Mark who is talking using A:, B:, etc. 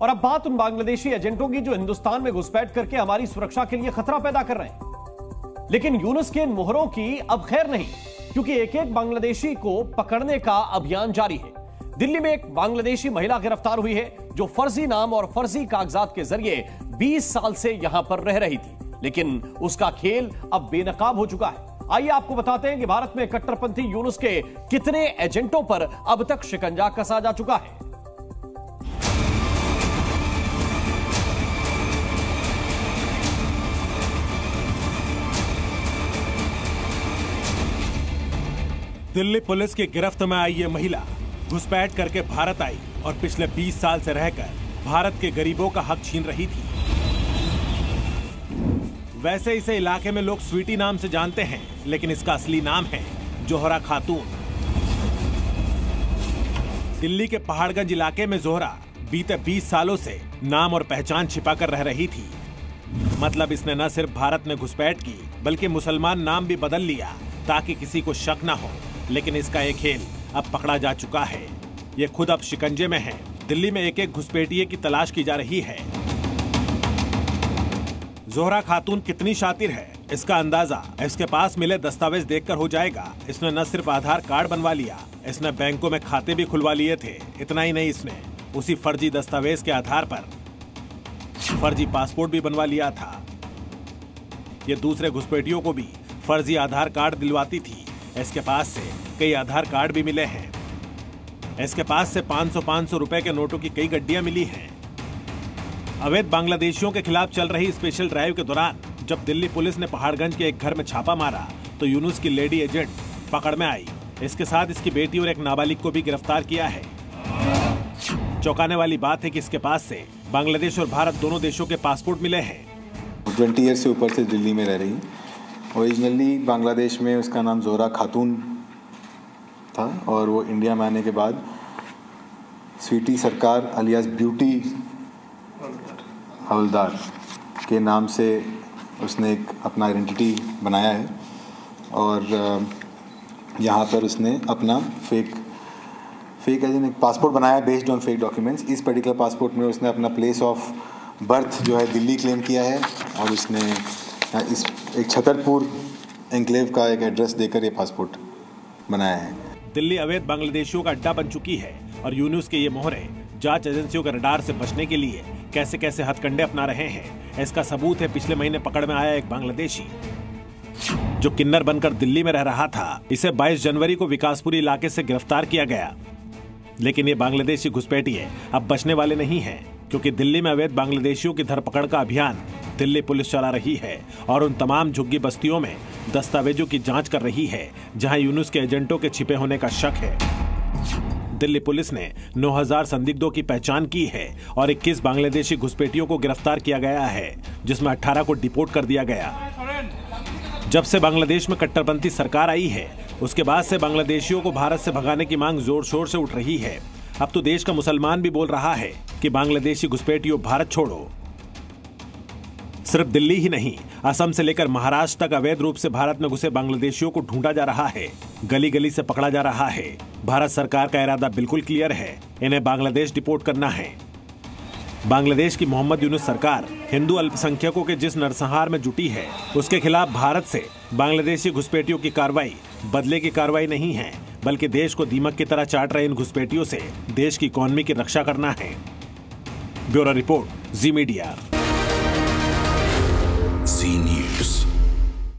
A: और अब बात उन बांग्लादेशी एजेंटों की जो हिंदुस्तान में घुसपैठ करके हमारी सुरक्षा के लिए खतरा पैदा कर रहे हैं। लेकिन यूनुस के इन मोहरों की अब खैर नहीं, क्योंकि एक एक बांग्लादेशी को पकड़ने का अभियान जारी है। दिल्ली में एक बांग्लादेशी महिला गिरफ्तार हुई है जो फर्जी नाम और फर्जी कागजात के जरिए 20 साल से यहां पर रह रही थी, लेकिन उसका खेल अब बेनकाब हो चुका है। आइए आपको बताते हैं कि भारत में कट्टरपंथी यूनुस के कितने एजेंटों पर अब तक शिकंजा कसा जा चुका है।
B: दिल्ली पुलिस की गिरफ्त में आई ये महिला घुसपैठ करके भारत आई और पिछले 20 साल से रहकर भारत के गरीबों का हक छीन रही थी। वैसे इसे इलाके में लोग स्वीटी नाम से जानते हैं, लेकिन इसका असली नाम है जोहरा खातून। दिल्ली के पहाड़गंज इलाके में जोहरा बीते 20 सालों से नाम और पहचान छिपा कर रह रही थी। मतलब इसने न सिर्फ भारत में घुसपैठ की, बल्कि मुसलमान नाम भी बदल लिया ताकि किसी को शक न हो। लेकिन इसका एक खेल अब पकड़ा जा चुका है। ये खुद अब शिकंजे में है। दिल्ली में एक एक घुसपैठिए की तलाश की जा रही है। जोहरा खातून कितनी शातिर है, इसका अंदाजा इसके पास मिले दस्तावेज देखकर हो जाएगा। इसने न सिर्फ आधार कार्ड बनवा लिया, इसने बैंकों में खाते भी खुलवा लिए थे। इतना ही नहीं, इसने उसी फर्जी दस्तावेज के आधार पर फर्जी पासपोर्ट भी बनवा लिया था। ये दूसरे घुसपैठियों को भी फर्जी आधार कार्ड दिलवाती थी। इसके पास से कई आधार कार्ड भी मिले हैं। इसके पास से 500 रुपए के नोटों की कई गड्डियां मिली हैं। अवैध बांग्लादेशियों के खिलाफ चल रही स्पेशल ड्राइव के दौरान जब दिल्ली पुलिस ने पहाड़गंज के एक घर में छापा मारा तो यूनुस की लेडी एजेंट पकड़ में आई। इसके साथ इसकी बेटी और एक नाबालिग को भी गिरफ्तार किया है। चौंकाने वाली बात है कि इसके पास से बांग्लादेश और भारत दोनों देशों के पासपोर्ट मिले हैं।
C: 20 ईयर से ऊपर से दिल्ली में रह रही। ओरिजिनली बांग्लादेश में उसका नाम जोहरा खातून था और वो इंडिया में आने के बाद स्वीटी सरकार अलियास ब्यूटी हवलदार के नाम से उसने एक अपना आइडेंटिटी बनाया है और यहाँ पर उसने अपना फेक एजेंट एक पासपोर्ट बनाया बेस्ड ऑन फेक डॉक्यूमेंट्स। इस पर्टिकुलर पासपोर्ट में उसने अपना प्लेस ऑफ बर्थ जो है दिल्ली क्लेम किया है और उसने इस एक छतरपुर एन्क्लेव का एक एड्रेस देकर ये पासपोर्ट बनाया है।
B: दिल्ली अवैध बांग्लादेशियों का अड्डा बन चुकी है और यूनुस के ये मोहरे जांच एजेंसियों के रडार से बचने के लिए कैसे कैसे हथकंडे अपना रहे हैं। इसका सबूत है पिछले महीने पकड़ में आया एक बांग्लादेशी जो किन्नर बनकर दिल्ली में रह रहा था। इसे 22 जनवरी को विकासपुरी इलाके से गिरफ्तार किया गया। लेकिन ये बांग्लादेशी घुसपैठिए अब बचने वाले नहीं हैं, क्योंकि दिल्ली में अवैध बांग्लादेशियों की धरपकड़ का अभियान दिल्ली पुलिस चला रही है और उन तमाम झुग्गी बस्तियों में दस्तावेजों की जांच कर रही है जहां यूनुस के एजेंटों के छिपे होने का शक है। दिल्ली पुलिस ने 9000 संदिग्धों की पहचान की है और 21 बांग्लादेशी घुसपैठियों को गिरफ्तार किया गया है, जिसमें 18 को डिपोर्ट कर दिया गया। जब से बांग्लादेश में कट्टरपंथी सरकार आई है, उसके बाद से बांग्लादेशियों को भारत से भगाने की मांग जोर शोर से उठ रही है। अब तो देश का मुसलमान भी बोल रहा है कि बांग्लादेशी घुसपैठियों भारत छोड़ो। सिर्फ दिल्ली ही नहीं, असम से लेकर महाराष्ट्र तक अवैध रूप से भारत में घुसे बांग्लादेशियों को ढूंढा जा रहा है, गली गली से पकड़ा जा रहा है। भारत सरकार का इरादा बिल्कुल क्लियर है, इन्हें बांग्लादेश डिपोर्ट करना है। बांग्लादेश की मोहम्मद यूनुस सरकार हिंदू अल्पसंख्यकों के जिस नरसंहार में जुटी है, उसके खिलाफ भारत से बांग्लादेशी घुसपैठियों की कार्रवाई बदले की कार्रवाई नहीं है, बल्कि देश को दीमक की तरह चाट रहे इन घुसपैठियों से देश की इकोनॉमी की रक्षा करना है। ब्यूरो रिपोर्ट, जी मीडिया।